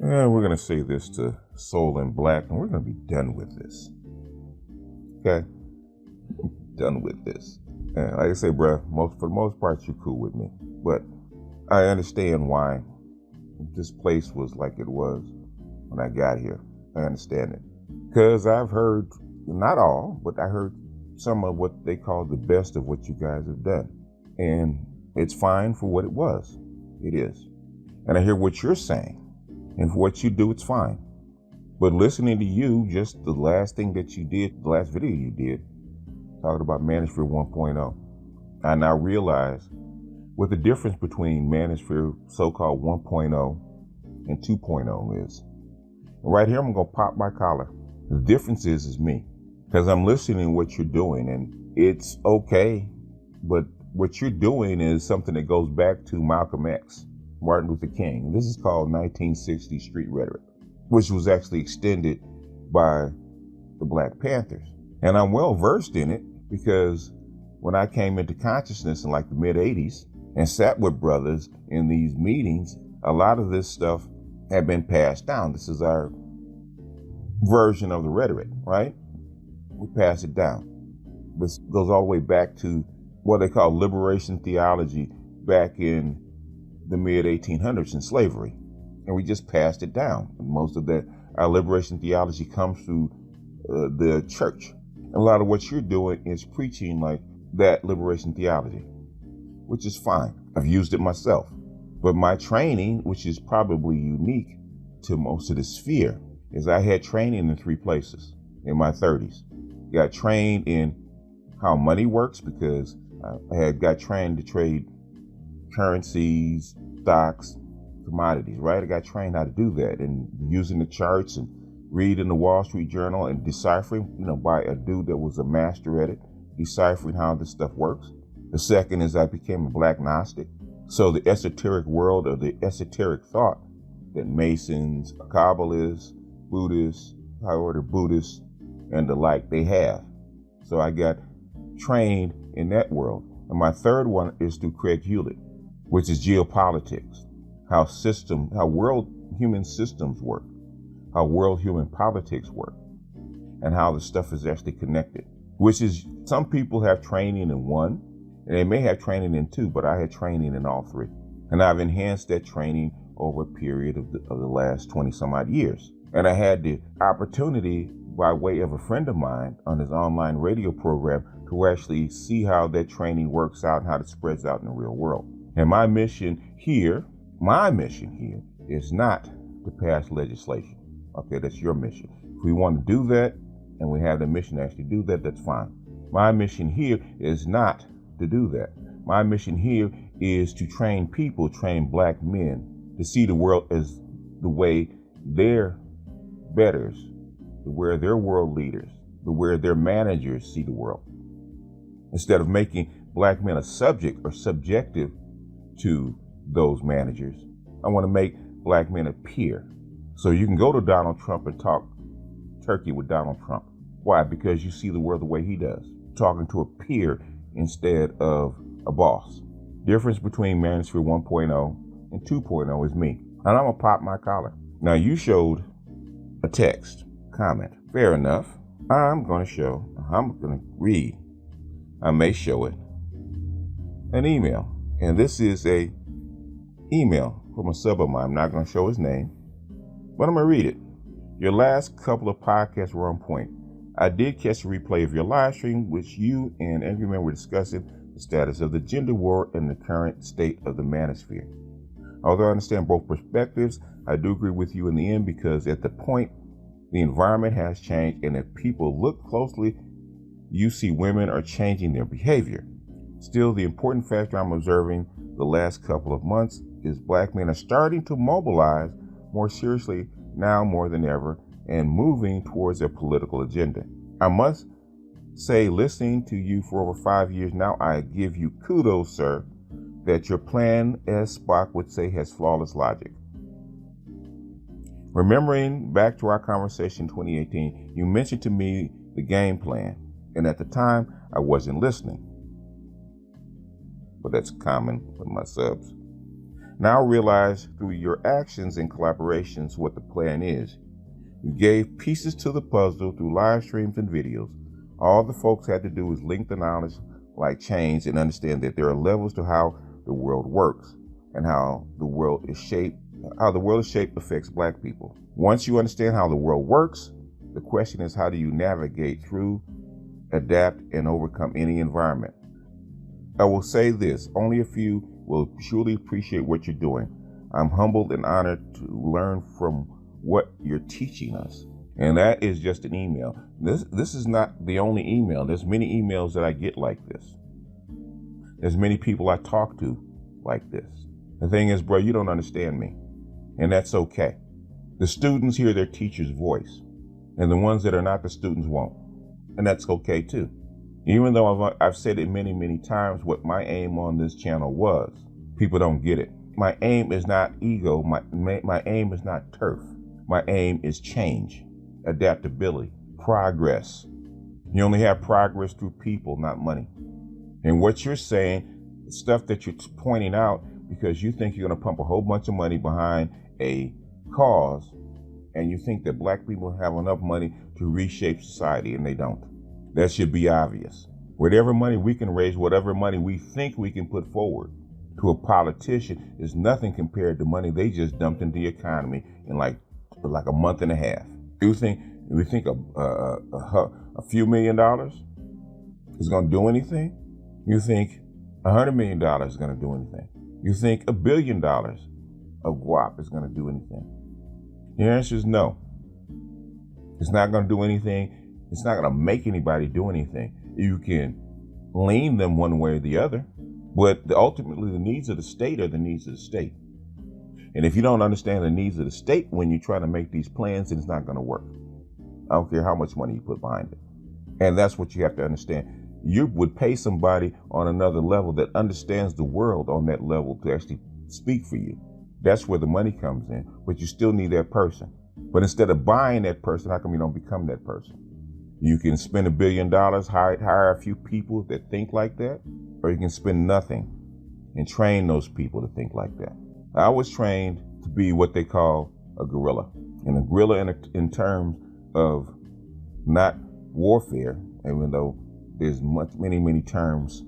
And we're going to say this to Soul and Black, and we're going to be done with this. Okay? Done with this. And like I say, bro, for the most part, you're cool with me. But I understand why this place was like it was when I got here. I understand it. Because I've heard, not all, but I heard some of what they call the best of what you guys have done. And it's fine for what it was. It is. And I hear what you're saying. And for what you do, it's fine. But listening to you, just the last thing that you did, the last video you did, talking about Manosphere 1.0, I now realize what the difference between Manosphere so-called 1.0 and 2.0 is. Right here, I'm going to pop my collar. The difference is me. Because I'm listening to what you're doing, and it's okay, but what you're doing is something that goes back to Malcolm X, Martin Luther King. This is called 1960 street rhetoric, which was actually extended by the Black Panthers. And I'm well versed in it because when I came into consciousness in like the mid 80s and sat with brothers in these meetings, a lot of this stuff had been passed down. This is our version of the rhetoric, right? We pass it down. This goes all the way back to what they call liberation theology back in the mid 1800s in slavery. And we just passed it down. And most of that, our liberation theology comes through the church. And a lot of what you're doing is preaching like that liberation theology, which is fine. I've used it myself. But my training, which is probably unique to most of the sphere, is I had training in 3 places in my 30s. Got trained in how money works because I had got trained to trade currencies, stocks, commodities, right? I got trained how to do that and using the charts and reading the Wall Street Journal and deciphering, by a dude that was a master at it, deciphering how this stuff works. The second is I became a Black Gnostic. So the esoteric world or the esoteric thought that Masons, Kabbalists, Buddhists, high order Buddhists, and the like they have. So I got trained in that world. And my third one is through Craig Hewlett, which is geopolitics, how world human systems work, how world human politics work, and how the stuff is actually connected, which is some people have training in 1, and they may have training in 2, but I had training in all 3. And I've enhanced that training over a period of the last 20 some odd years. And I had the opportunity by way of a friend of mine on his online radio program to actually see how that training works out and how it spreads out in the real world. And my mission here is not to pass legislation. Okay, that's your mission. If we want to do that and we have the mission to actually do that, that's fine. My mission here is not to do that. My mission here is to train people, train Black men to see the world as the way their betters, the way their world leaders, the way their managers see the world. Instead of making Black men a subject or subjective to those managers, I want to make Black men a peer. So you can go to Donald Trump and talk turkey with Donald Trump. Why? Because you see the world the way he does, talking to a peer instead of a boss. Difference between Manosphere 1.0 and 2.0 is me. And I'm going to pop my collar. Now you showed a text comment. Fair enough. I'm going to read. I may show it. An email. And this is a email from a sub of mine. I'm not going to show his name, but I'm going to read it. Your last couple of podcasts were on point. I did catch a replay of your live stream, which you and Angry Man were discussing the status of the gender war and the current state of the manosphere. Although I understand both perspectives, I do agree with you in the end because at the point, the environment has changed, and if people look closely, you see women are changing their behavior. Still, the important factor I'm observing the last couple of months is Black men are starting to mobilize more seriously now more than ever and moving towards their political agenda. I must say, listening to you for over 5 years now, I give you kudos, sir, that your plan, as Spock would say, has flawless logic. Remembering back to our conversation in 2018, you mentioned to me the game plan, and at the time, I wasn't listening. But that's common with my subs. Now realize through your actions and collaborations what the plan is. You gave pieces to the puzzle through live streams and videos. All the folks had to do is link the knowledge like chains and understand that there are levels to how the world works and how the world is shaped affects Black people. Once you understand how the world works, the question is, how do you navigate through, adapt, and overcome any environment? I will say this, only a few will truly appreciate what you're doing. I'm humbled and honored to learn from what you're teaching us. And that is just an email. This is not the only email. There's many emails that I get like this. There's many people I talk to like this. The thing is, bro, you don't understand me. And that's okay. The students hear their teacher's voice, and the ones that are not the students won't. And that's okay too. Even though I've said it many, many times what my aim on this channel was, people don't get it. My aim is not ego. My aim is not turf. My aim is change, adaptability, progress. You only have progress through people, not money. And what you're saying, stuff that you're pointing out because you think you're going to pump a whole bunch of money behind a cause, and you think that Black people have enough money to reshape society, and they don't. That should be obvious. Whatever money we can raise, whatever money we think we can put forward to a politician is nothing compared to money they just dumped into the economy in like a month and a half. We think a few $1 million is going to do anything? You think $100 million is going to do anything? You think $1 billion of guap is going to do anything? The answer is no. It's not going to do anything. It's not going to make anybody do anything. You can lean them one way or the other, but ultimately the needs of the state are the needs of the state. And if you don't understand the needs of the state when you try to make these plans, then it's not going to work. I don't care how much money you put behind it. And that's what you have to understand. You would pay somebody on another level that understands the world on that level to actually speak for you. That's where the money comes in, but you still need that person. But instead of buying that person, how come you don't become that person? You can spend $1 billion, hire a few people that think like that, or you can spend nothing and train those people to think like that. I was trained to be what they call a guerrilla. And a guerrilla in terms of not warfare, even though there's many terms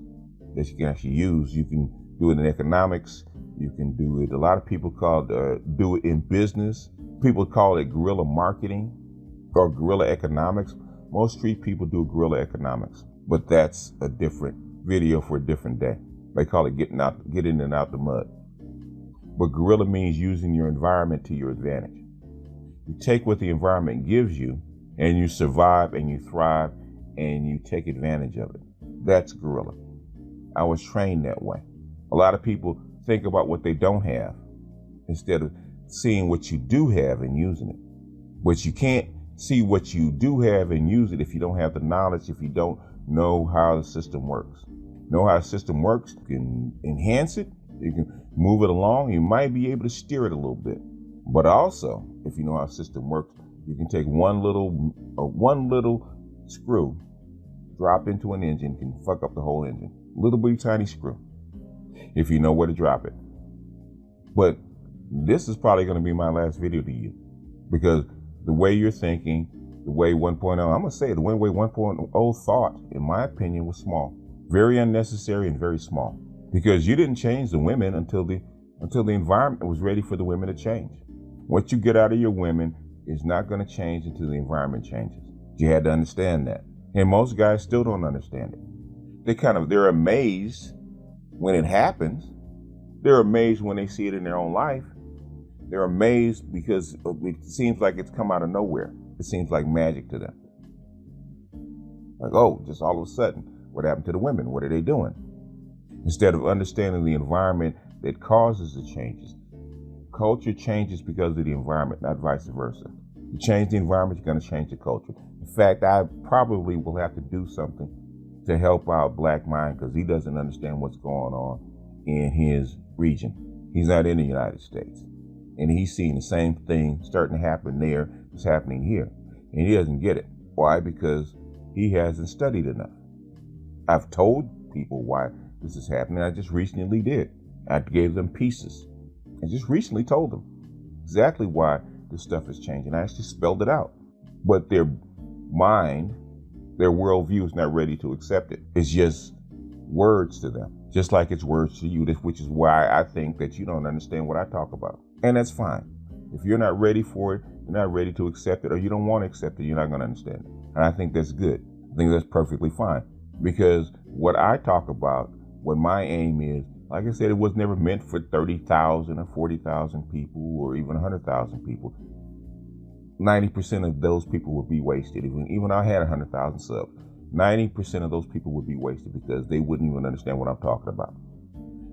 that you can actually use. You can do it in economics. You can do it. A lot of people do it in business. People call it guerrilla marketing or guerrilla economics. Most street people do guerrilla economics, but that's a different video for a different day. They call it getting in and out the mud. But guerrilla means using your environment to your advantage. You take what the environment gives you and you survive and you thrive and you take advantage of it. That's guerrilla. I was trained that way. A lot of people think about what they don't have instead of seeing what you do have and using it. But you can't see what you do have and use it if you don't have the knowledge, if you don't know how the system works. Know how the system works, you can enhance it, you can move it along, you might be able to steer it a little bit. But also, if you know how the system works, you can take one little screw, drop into an engine, can fuck up the whole engine. Little bitty tiny screw, if you know where to drop it. But this is probably going to be my last video to you, because the way you're thinking, the way 1.0, I'm going to say it, the way 1.0 thought, in my opinion, was small. Very unnecessary and very small. Because you didn't change the women until the environment was ready for the women to change. What you get out of your women is not going to change until the environment changes. You had to understand that. And most guys still don't understand it. They're amazed when it happens. They're amazed when they see it in their own life. They're amazed because it seems like it's come out of nowhere. It seems like magic to them. Like, oh, just all of a sudden, what happened to the women? What are they doing? Instead of understanding the environment that causes the changes. Culture changes because of the environment, not vice versa. You change the environment, you're going to change the culture. In fact, I probably will have to do something to help out Black Mind, because he doesn't understand what's going on in his region. He's not in the United States. And he's seeing the same thing starting to happen there that's happening here. And he doesn't get it. Why? Because he hasn't studied enough. I've told people why this is happening. I just recently did. I gave them pieces. and just recently told them exactly why this stuff is changing. I actually spelled it out. But their mind, their worldview is not ready to accept it. It's just words to them, just like it's words to you, which is why I think that you don't understand what I talk about. And that's fine. If you're not ready for it, you're not ready to accept it, or you don't want to accept it, you're not going to understand it. And I think that's good. I think that's perfectly fine. Because what I talk about, what my aim is, like I said, it was never meant for 30,000 or 40,000 people or even 100,000 people. 90% of those people would be wasted. Even I had 100,000 subs. 90% of those people would be wasted because they wouldn't even understand what I'm talking about.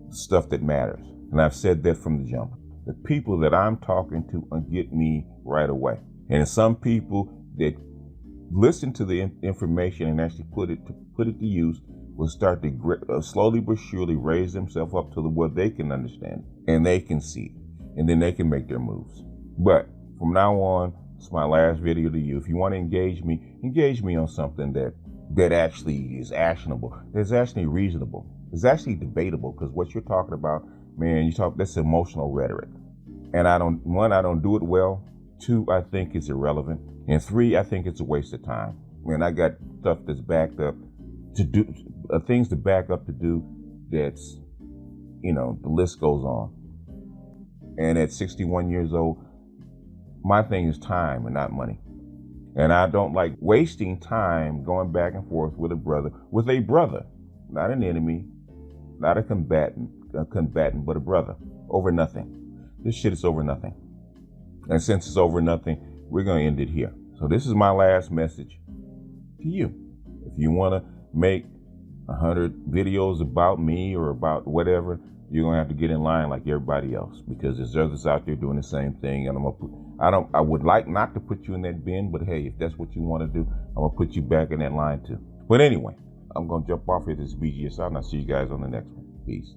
Stuff that matters. And I've said that from the jump. The people that I'm talking to get me right away. And some people that listen to the information and actually put it to use will start to slowly but surely raise themselves up to where they can understand it and they can see it, and then they can make their moves. But from now on, it's my last video to you. If you want to engage me on something that actually is actionable, that's actually reasonable, it's actually debatable, because what you're talking about, man, that's emotional rhetoric. And I don't do it well. 2, I think it's irrelevant. And 3, I think it's a waste of time. Man, I got stuff that's backed up to do, things to back up to do that's, the list goes on. And at 61 years old, my thing is time and not money. And I don't like wasting time going back and forth with a brother, not an enemy, not a combatant, but a brother, over nothing. This shit is over nothing. And since it's over nothing, we're going to end it here. So this is my last message to you. If you want to make 100 videos about me or about whatever, you're going to have to get in line like everybody else, because there's others out there doing the same thing. And I would like not to put you in that bin, but hey, if that's what you want to do, I'm going to put you back in that line too. But anyway, I'm going to jump off here. This is BGS out, and I'll see you guys on the next one. Peace.